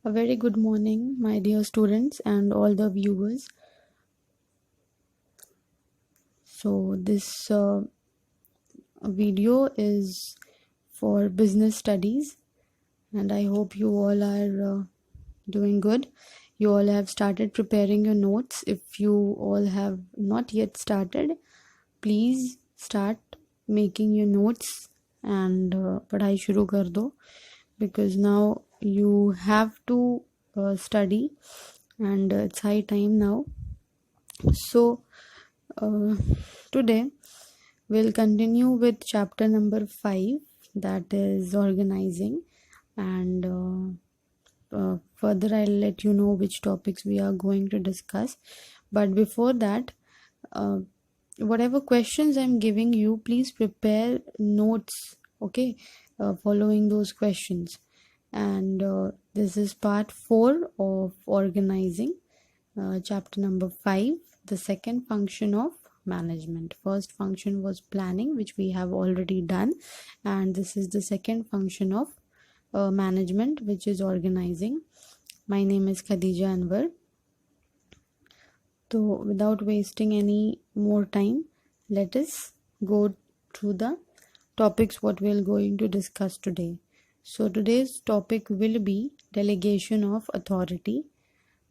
A very good morning, my dear students and all the viewers. So, this video is for business studies, and I hope you all are doing good. You all have started preparing your notes. If you all have not yet started, please start making your notes and पढ़ाई शुरू कर दो, because now you have to study and it's high time now. So today we'll continue with chapter number 5, that is organizing, and further I'll let you know which topics we are going to discuss. But before that, whatever questions I'm giving you, please prepare notes, okay, following those questions. And this is part 4 of organizing, chapter number 5, the second function of management. First function was planning, which we have already done, and this is the second function of management, which is organizing. My name is Khadija Anwar. So without wasting any more time, let us go through the topics what we are going to discuss today. So today's topic will be delegation of authority.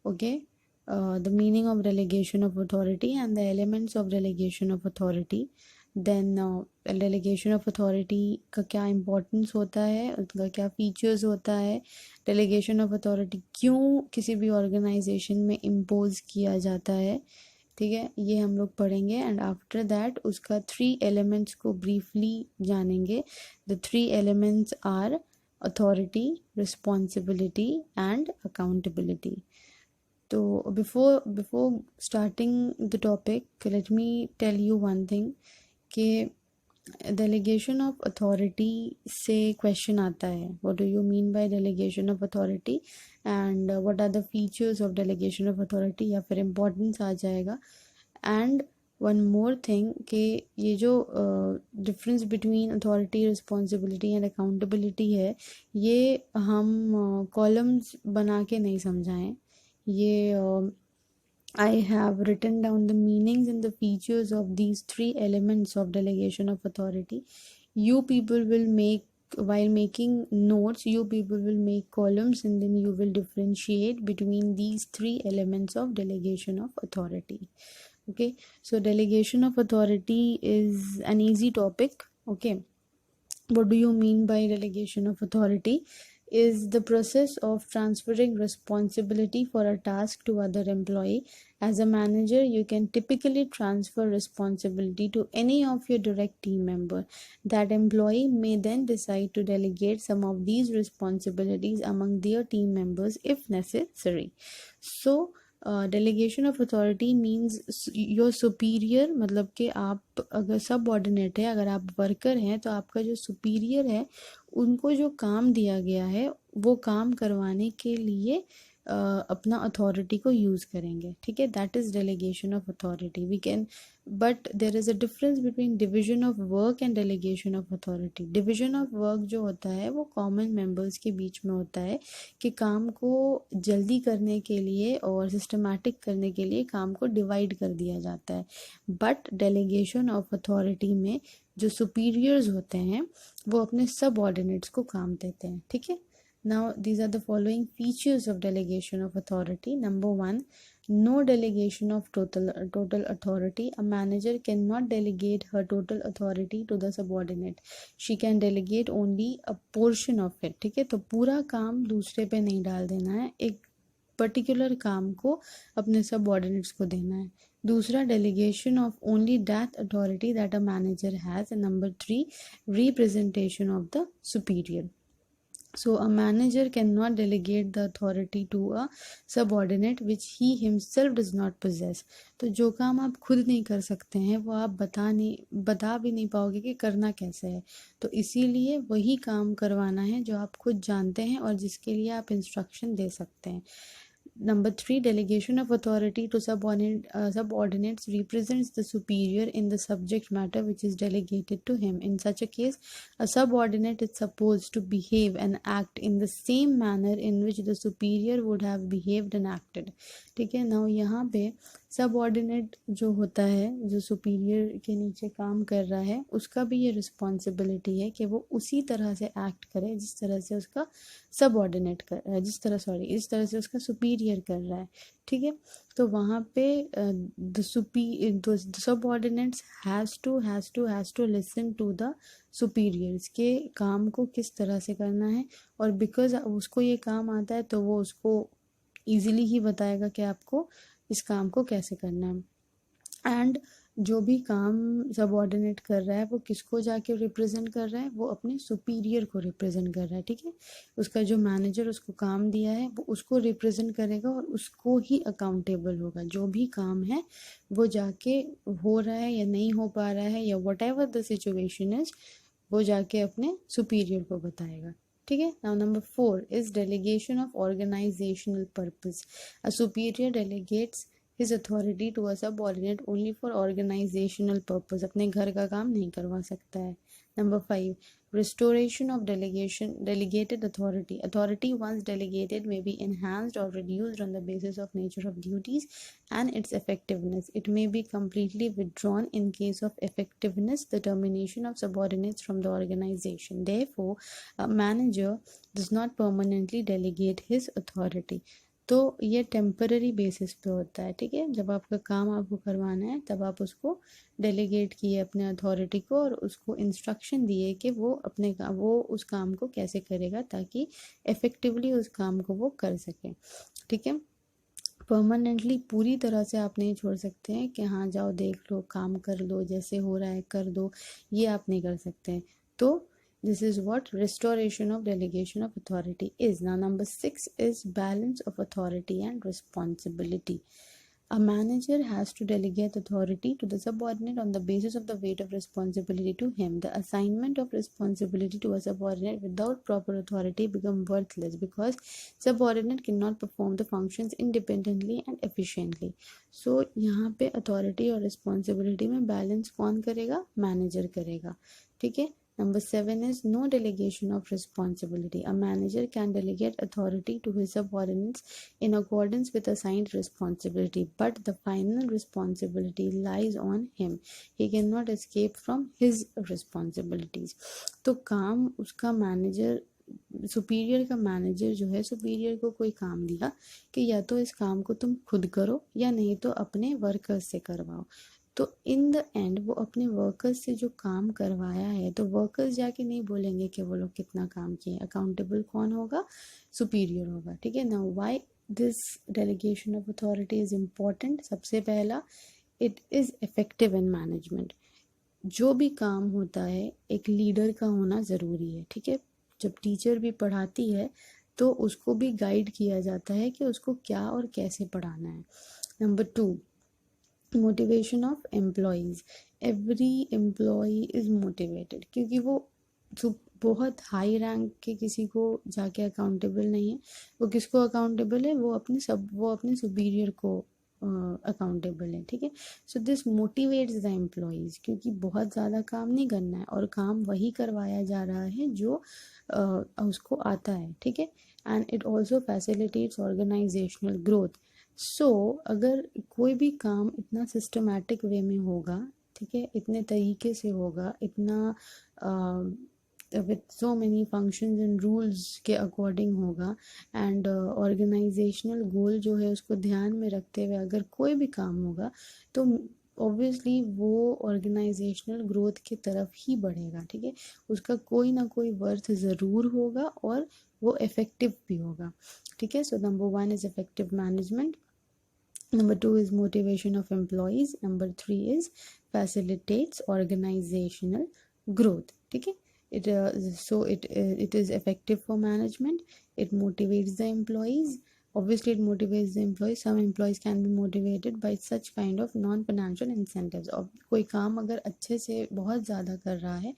Okay, the meaning of delegation of authority and the elements of delegation of authority. Then delegation of authority का क्या importance होता है, उसका क्या features होता है, delegation of authority क्यों किसी भी organization में impose किया जाता है, ठीक है, ये हम लोग पढ़ेंगे. एंड आफ्टर दैट उसका 3 elements को briefly जानेंगे. The 3 elements are authority, responsibility and accountability. So before starting the topic, let me tell you one thing, कि delegation of authority से question आता है. What do you mean by delegation of authority and what are the features of delegation of authority, या फिर importance आ जाएगा. And one more thing, कि ये जो difference between authority, responsibility and accountability है, ये हम columns बना के नहीं समझाएं. ये I have written down the meanings and the features of these 3 elements of delegation of authority. You people will make, while making notes, you people will make columns and then you will differentiate between these 3 elements of delegation of authority. Okay, so delegation of authority is an easy topic. Okay, what do you mean by delegation of authority? Is the process of transferring responsibility for a task to other employee. As a manager, you can typically transfer responsibility to any of your direct team member. That employee may then decide to delegate some of these responsibilities among their team members if necessary. So delegation of authority means your superior, मतलब कि आप अगर subordinate है, अगर आप worker हैं, तो आपका जो सुपीरियर है उनको जो काम दिया गया है वो काम करवाने के लिए अपना अथॉरिटी को यूज़ करेंगे. ठीक है, that is delegation of authority. We can, but there is a difference between division of work and delegation of authority. Division of work जो होता है वो कॉमन मेंबर्स के बीच में होता है कि काम को जल्दी करने के लिए और सिस्टमैटिक करने के लिए काम को डिवाइड कर दिया जाता है. बट डेलीगेशन ऑफ अथॉरिटी में जो सुपीरियर्स होते हैं वो अपने सबऑर्डिनेट्स को काम देते हैं. ठीक है. Now, these are the following features of delegation of authority. Number 1, no delegation of total authority. A manager cannot delegate her total authority to the subordinate. She can delegate only a portion of it. ठीक है, तो पूरा काम दूसरे पे नहीं डाल देना है, एक पर्टिकुलर काम को अपने सबऑर्डिनेट्स को देना है. दूसरा, delegation of only that authority that a manager has. And number 3, representation of the superior. So a manager cannot delegate the authority to a subordinate which he himself does not possess. तो जो काम आप खुद नहीं कर सकते हैं वो आप बता भी नहीं पाओगे कि करना कैसे है. तो इसीलिए वही काम करवाना है जो आप खुद जानते हैं और जिसके लिए आप इंस्ट्रक्शन दे सकते हैं. Number 3, delegation of authority to subordinates represents the superior in the subject matter which is delegated to him. In such a case, a subordinate is supposed to behave and act in the same manner in which the superior would have behaved and acted. ठीक है. Now यहाँ पे subordinate जो होता है, जो superior के नीचे काम कर रहा है, उसका भी ये रिस्पॉन्सिबिलिटी है कि वो उसी तरह से एक्ट करे जिस तरह से उसका सबऑर्डिनेट कर रहा है, इस तरह से उसका सुपीरियर कर रहा है. ठीक है. तो वहाँ पे the subordinates has to listen to the superiors के काम को किस तरह से करना है, और बिकॉज उसको ये काम आता है तो वो उसको ईजिली ही बताएगा कि आपको इस काम को कैसे करना है. एंड जो भी काम सबऑर्डिनेट कर रहा है वो किसको जाके रिप्रेजेंट कर रहा है, वो अपने सुपीरियर को रिप्रेजेंट कर रहा है. ठीक है. उसका जो मैनेजर उसको काम दिया है वो उसको रिप्रेजेंट करेगा और उसको ही अकाउंटेबल होगा. जो भी काम है वो जाके हो रहा है या नहीं हो पा रहा है या whatever the situation is, वो जाके अपने सुपीरियर को बताएगा. ठीक है. Now number 4 is delegation of organisational purpose. A superior delegates his authority to a subordinate only for organizational purpose. अपने घर का काम नहीं करवा सकता है. Number 5, restoration of delegated authority. Authority once delegated may be enhanced or reduced on the basis of nature of duties and its effectiveness. It may be completely withdrawn in case of effectiveness, the termination of subordinates from the organization. Therefore, a manager does not permanently delegate his authority. तो ये temporary basis पे होता है. ठीक है. जब आपका काम आपको करवाना है तब आप उसको डेलीगेट किए अपने अथॉरिटी को और उसको इंस्ट्रक्शन दिए कि वो उस काम को कैसे करेगा ताकि इफ़ेक्टिवली उस काम को वो कर सके. ठीक है. परमानेंटली पूरी तरह से आप नहीं छोड़ सकते हैं कि हाँ जाओ देख लो, काम कर लो, जैसे हो रहा है कर दो, ये आप नहीं कर सकते हैं. तो this is what restoration of delegation of authority is. Now number 6 is balance of authority and responsibility. A manager has to delegate authority to the subordinate on the basis of the weight of responsibility to him. The assignment of responsibility to a subordinate without proper authority become worthless because subordinate cannot perform the functions independently and efficiently. So यहाँ पे authority और responsibility में balance कौन करेगा? Manager करेगा. ठीक है. Number 7 is no delegation of responsibility. A manager can delegate authority to his subordinates in accordance with assigned responsibility, but the final responsibility lies on him. He cannot escape from his responsibilities. तो काम उसका manager, superior का manager जो है, superior को कोई काम दिया कि या तो इस काम को तुम खुद करो या नहीं तो अपने वर्कर्स से करवाओ. तो इन द एंड वो अपने वर्कर्स से जो काम करवाया है तो वर्कर्स जाके नहीं बोलेंगे कि वो लोग कितना काम किए. अकाउंटेबल कौन होगा? सुपीरियर होगा. ठीक है. Now why this delegation of authority is important. सबसे पहला, it is effective in management. जो भी काम होता है एक लीडर का होना ज़रूरी है. ठीक है. जब टीचर भी पढ़ाती है तो उसको भी गाइड किया जाता है कि उसको क्या और कैसे पढ़ाना है. Number 2, motivation of employees. Every employee is motivated, क्योंकि वो बहुत हाई रैंक के किसी को जाके अकाउंटेबल नहीं है. वो किसको अकाउंटेबल है? वो अपने सुपीरियर को अकाउंटेबल है. ठीक है. So this motivates the employees, क्योंकि बहुत ज़्यादा काम नहीं करना है और काम वही करवाया जा रहा है जो उसको आता है. ठीक है. And it also facilitates organisational growth. So अगर कोई भी काम इतना सिस्टमैटिक वे में होगा, ठीक है, इतने तरीके से होगा, इतना with so many functions and rules के अकॉर्डिंग होगा एंड ऑर्गेनाइजेशनल गोल जो है उसको ध्यान में रखते हुए अगर कोई भी काम होगा तो ऑब्वियसली वो ऑर्गेनाइजेशनल ग्रोथ की तरफ ही बढ़ेगा. ठीक है. उसका कोई ना कोई वर्थ ज़रूर होगा और वो इफ़ेक्टिव भी होगा. ठीक है. So number 1 is effective management. Number 2 is motivation of employees. Number 3 is facilitates organizational growth. ठीक है. It is effective for management. It motivates the employees. Obviously, it motivates the employees. Some employees can be motivated by such kind of non-financial incentives. और कोई काम अगर अच्छे से बहुत ज़्यादा कर रहा है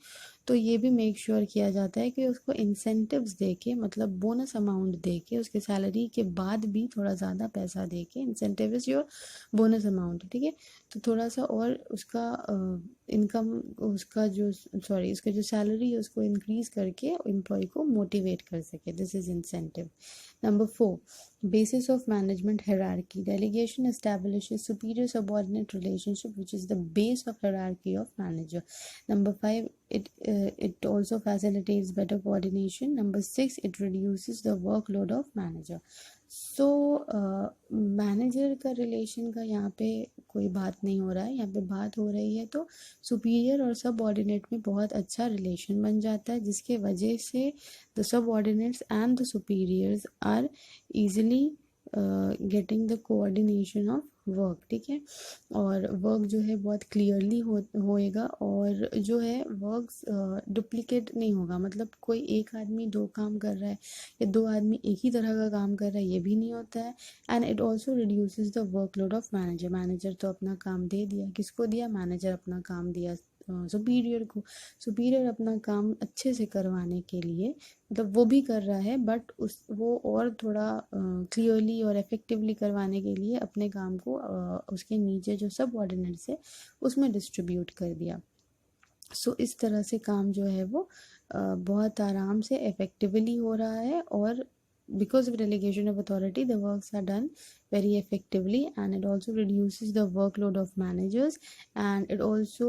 तो ये भी मेक श्योर किया जाता है कि उसको इंसेंटिव्स दे के, मतलब बोनस अमाउंट दे के, उसके सैलरी के बाद भी थोड़ा ज़्यादा पैसा दे के, incentive is your bonus amount, ठीक है, तो थोड़ा सा और उसका इनकम, उसका जो सॉरी उसका जो सैलरी है उसको इंक्रीज करके एम्प्लॉय को मोटिवेट कर सके, this is incentive. Number 4, basis of management hierarchy. Delegation establishes superior subordinate relationship, which is the base of hierarchy of manager. Number 5, it also facilitates better coordination. Number 6, it reduces the workload of manager. So manager का relation का यहाँ पे कोई बात नहीं हो रहा है, यहाँ पे बात हो रही है तो सुपीरियर और सबऑर्डिनेट में बहुत अच्छा रिलेशन बन जाता है, जिसके वजह से the subordinates and the superiors are easily getting the coordination of work, ठीक है, और वर्क जो है बहुत क्लियरली होएगा, और जो है वर्क डुप्लीकेट नहीं होगा, मतलब कोई एक आदमी दो काम कर रहा है या दो आदमी एक ही तरह का काम कर रहा है, ये भी नहीं होता है. And it also reduces the workload of manager. Manager तो अपना काम दे दिया, किसको दिया, मैनेजर अपना काम दिया सुपीरियर को. सुपीरियर अपना काम अच्छे से करवाने के लिए, मतलब वो भी कर रहा है बट वो और थोड़ा क्लियरली और इफेक्टिवली करवाने के लिए अपने काम को उसके नीचे जो सबऑर्डिनेट्स है उसमें डिस्ट्रीब्यूट कर दिया. सो इस तरह से काम जो है वो बहुत आराम से इफेक्टिवली हो रहा है, और because of delegation of authority the works are done very effectively, and it also reduces the workload of managers, and it also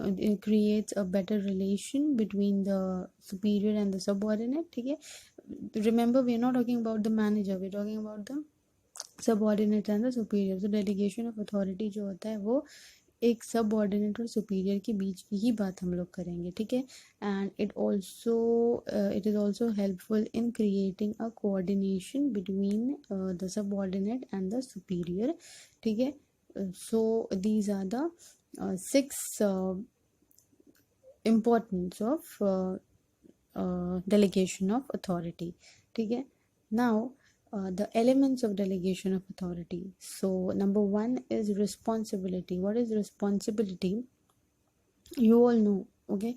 it creates a better relation between the superior and the subordinate, ठीक है. Remember, we are not talking about the manager, we are talking about the subordinate and the superior. So delegation of authority जो होता है वो एक सब ordinate और superior के बीच की ही बात हम लोग करेंगे, ठीक है. And it is also helpful in creating a coordination between the subordinate and the superior, ठीक है. So these are the 6 importance of delegation of authority, ठीक है. Now the elements of delegation of authority. So number 1 is responsibility. What is responsibility? You all know, okay.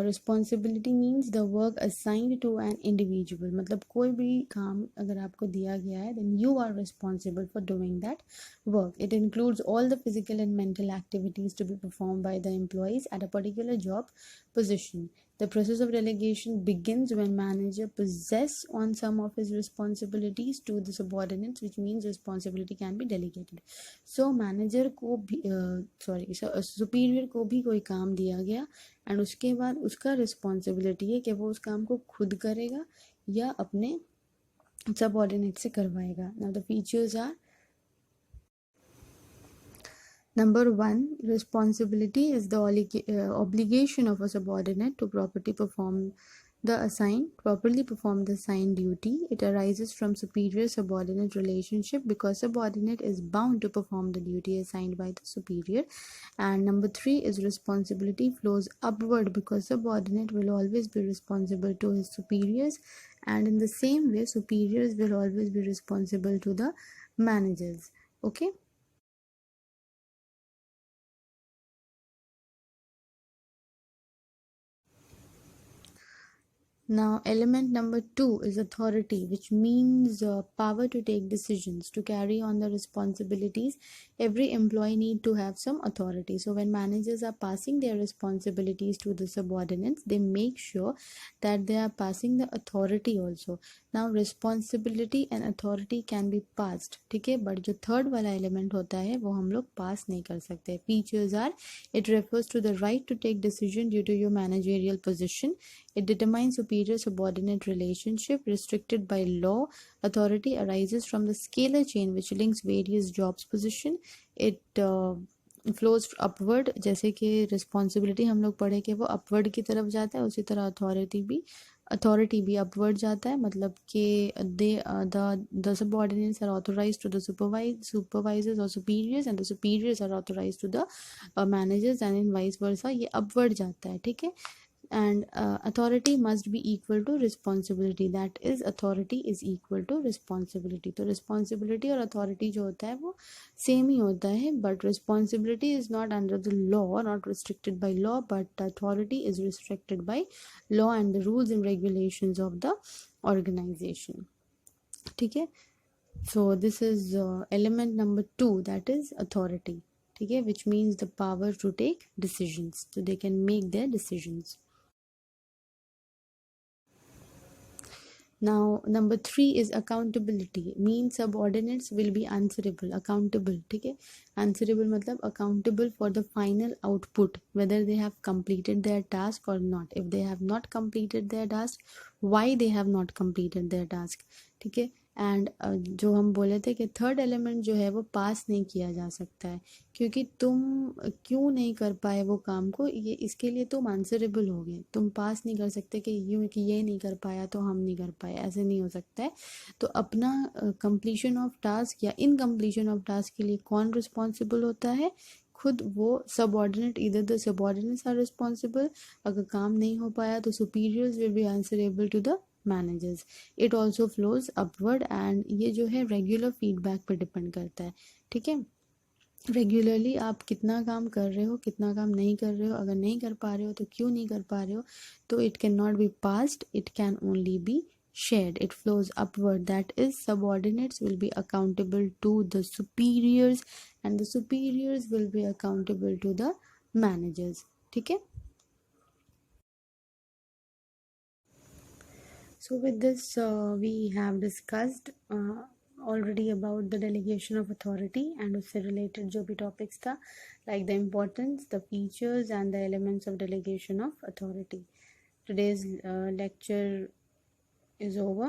Responsibility means the work assigned to an individual. मतलब कोई भी काम अगर आपको दिया गया है, then you are responsible for doing that work. It includes all the physical and mental activities to be performed by the employees at a particular job position. The process of delegation begins when manager possess on some of his responsibilities to the subordinates, which means responsibility can be delegated. So manager को भी superior को भी कोई काम दिया गया, and उसके बाद उसका रिस्पॉन्सिबिलिटी है कि वो उस काम को खुद करेगा या अपने सबऑर्डिनेट से करवाएगा. Now the features are, Number 1, responsibility is the obligation of a subordinate to properly perform the assigned duty. It arises from superior subordinate relationship because subordinate is bound to perform the duty assigned by the superior. And number 3 is responsibility flows upward because subordinate will always be responsible to his superiors, and in the same way superiors will always be responsible to the managers, okay. Now, element number 2 is authority, which means power to take decisions, to carry on the responsibilities. Every employee need to have some authority. So when managers are passing their responsibilities to the subordinates, they make sure that they are passing the authority also. Now, responsibility and authority can be passed, ठीक है, but जो third वाला element होता है वो हम लोग pass नहीं कर सकते. Features are, it refers to the right to take decision due to your managerial position. It determines superior subordinate relationship restricted by law. Authority arises from the scalar chain which links various jobs position. It flows upward, जैसे कि responsibility हम लोग पढ़े कि वो upward की तरफ जाता है, उसी तरह authority भी upward जाता है, मतलब कि the subordinates are authorized to the supervisors or superiors, and the superiors are authorized to the managers, and in vice versa ये upward जाता है, ठीक है. and authority must be equal to responsibility, that is authority is equal to responsibility. तो responsibility और authority जो होता है वो सेम ही होता है, but responsibility is not under the law, not restricted by law, but authority is restricted by law and the rules and regulations of the organization. ठीक है, so this is element number 2, that is authority. ठीक है, which means the power to take decisions, so they can make their decisions. Now number 3 is accountability, means subordinates will be answerable, accountable. ठीक है, answerable मतलब accountable for the final output, whether they have completed their task or not. If they have not completed their task, why they have not completed their task. ठीक है, and जो हम बोले थे कि थर्ड एलिमेंट जो है वो पास नहीं किया जा सकता है, क्योंकि तुम क्यों नहीं कर पाए वो काम को, ये इसके लिए तुम आंसरेबल हो गए, तुम पास नहीं कर सकते कि यूँ कि ये नहीं कर पाया तो हम नहीं कर पाए, ऐसे नहीं हो सकता है. तो अपना कंप्लीशन ऑफ टास्क या इनकम्प्लीशन ऑफ टास्क के लिए कौन रिस्पॉन्सिबल होता है, खुद वो सबऑर्डिनेट. इधर द सबऑर्डिनेट्स आर रिस्पॉन्सिबल, अगर काम नहीं हो पाया तो superiors will be answerable to the managers. It also flows upward, and ये जो है रेगुलर फीडबैक पर डिपेंड करता है. ठीक है, रेगुलरली आप कितना काम कर रहे हो, कितना काम नहीं कर रहे हो, अगर नहीं कर पा रहे हो तो क्यों नहीं कर पा रहे हो, तो it can not be passed, it can only be shared. It flows upward, that is subordinates will be accountable to the superiors and the superiors will be accountable to the managers. ठीक है, so with this we have discussed already about the delegation of authority and उससे related जो भी topics था, like the importance, the features and the elements of delegation of authority. Today's lecture is over.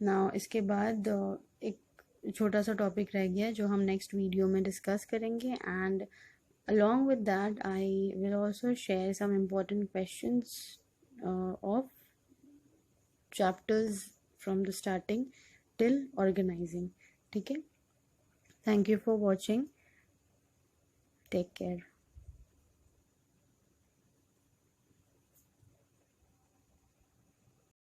Now इसके बाद एक छोटा सा topic रह गया जो हम नेक्स्ट वीडियो में डिस्कस करेंगे, and along with that I will also share some important questions of chapters from the starting till organizing. ठीक है, thank you for watching, take care.